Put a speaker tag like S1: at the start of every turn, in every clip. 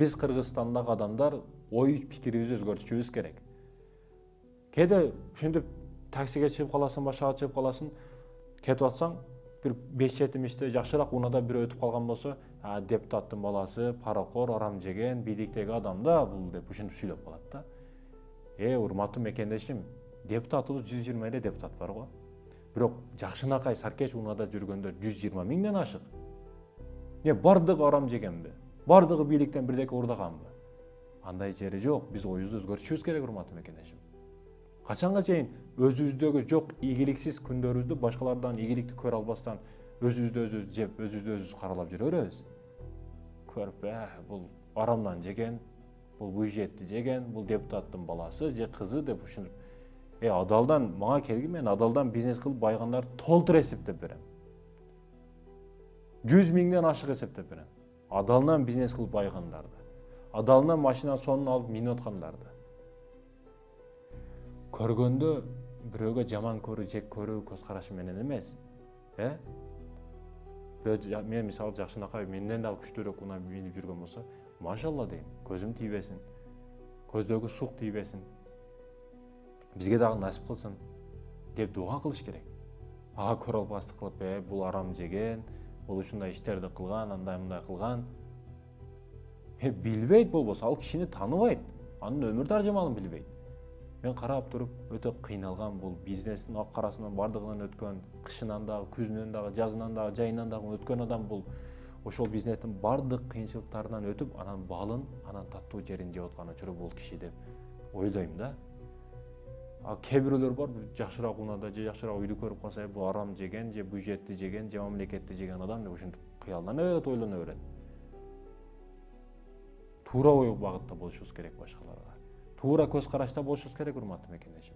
S1: Биз Кыргызстандагы адамдар ой пикирибизди өзгөртүшүбүз керек. Кээде ушинтип таксиге чыгып каласың, башкага чыгып каласың, кетип атсаң, бир 5-7 иште жакшыраак унада бирөө өтүп калган болсо, депутаттын баласы паракор, арам жеген, бийликтеги адам да бул деп ушинтип сүйлөп калат да. Урматтуу мекендешим, депутатыбыз 120 эле депутат бар го. Бирок жакшынакай Саркеч унаада жүргөндө 120 миңден ашык. Бардыгы арам жегенби? Бардыгы бийликтен бирдеке урдаганбы? Андай жери жок. Биз оюбузду өзгөртүшүбүз керек, урматтуу мекендешим. Качанга чейин өзүбүздөгү жок ийгиликсиз күндөрүбүздү башкалардан ийгиликти көрө албастан өзүбүздү өзүбүз жеп, өзүбүздү өзүбүз каралап жүрө беребиз? Көрүп, бул арамдан жеген, бул бюджетти жеген, бул депутаттын баласы же кызы деп ушинтип. Адалдан мага келгин, мен адалдан бизнес кылып байгандарды толтур эсептеп берем. 100 миңден ашык эсептеп берем. Адалынан бизнес кылып байгандарды. Адалынан машина сонун алып минип аткандарды. Көргөндө бирөөгө жаман көрүү, жек көрүү көз карашы менен эмес. Мен мисалы жакшынакай менден дагы күчтүүрөөк унаа минип жүргөн болсо, машалла дейм, көзүм тийбесин. Көздөгү сук тийбесин. Бизге дагы насип кылсын деп дуа кылыш керек. Ага көрө албастык кылып, бул арам жеген, бул ушундай иштерди кылган, андай-мындай кылган. Билбейт болбосо, ал кишини тааныбайт, анын өмүр таржымалын билбейт. Мен карап туруп өтө кыйналган, бул бизнестин ак карасынан бардыгынан өткөн, кышынан дагы, күзүнөн дагы, жазынан дагы, жайынан дагы өткөн адам бул. Ошол бизнестин бардык кыйынчылыктарынан өтүп, анан балын, анан таттуу жерин жеп аткан учуру бул киши деп ойлойм да. Кээ бирөөлөр бар, жакшыраак унаада же жакшыраак үйдү көрүп калса, бул арам жеген, же бюджетти жеген, же мамлекетти жеген адам деп ушинтип кыялданып ойлоно берет. Туура ой багытта болушубуз керек башкаларга. Туура көз карашта болушубуз керек, урматтуу мекендешим.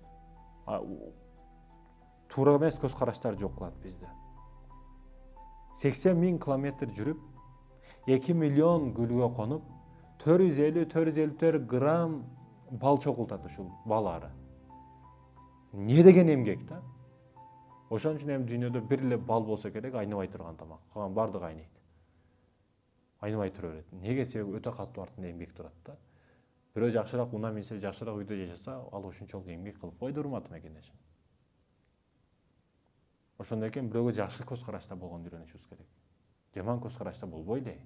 S1: Туура эмес көз караштар жок кылат бизди. 80 миң километр жүрүп, 2 миллион гүлгө конуп, 450-454 грамм бал чогултат ушул балары. Не деген эмгек да? Ошон үчүн эми дүйнөдө бир эле бал болсо керек, айныбай турган тамак. Калган бардыгы айнайт. Айныбай тура берет. Неге? Себеби өтө катуу артында эмгек турат да. Бирөө жакшыраак унаа минсе, жакшыраак үйдө жашаса, ал ушунчалык эмгек кылып койду, урматтуу мекендешим. Ошондон экен бирөөгө жакшы көз карашта болгонду үйрөнүшүбүз керек. Жаман көз карашта болбой эле.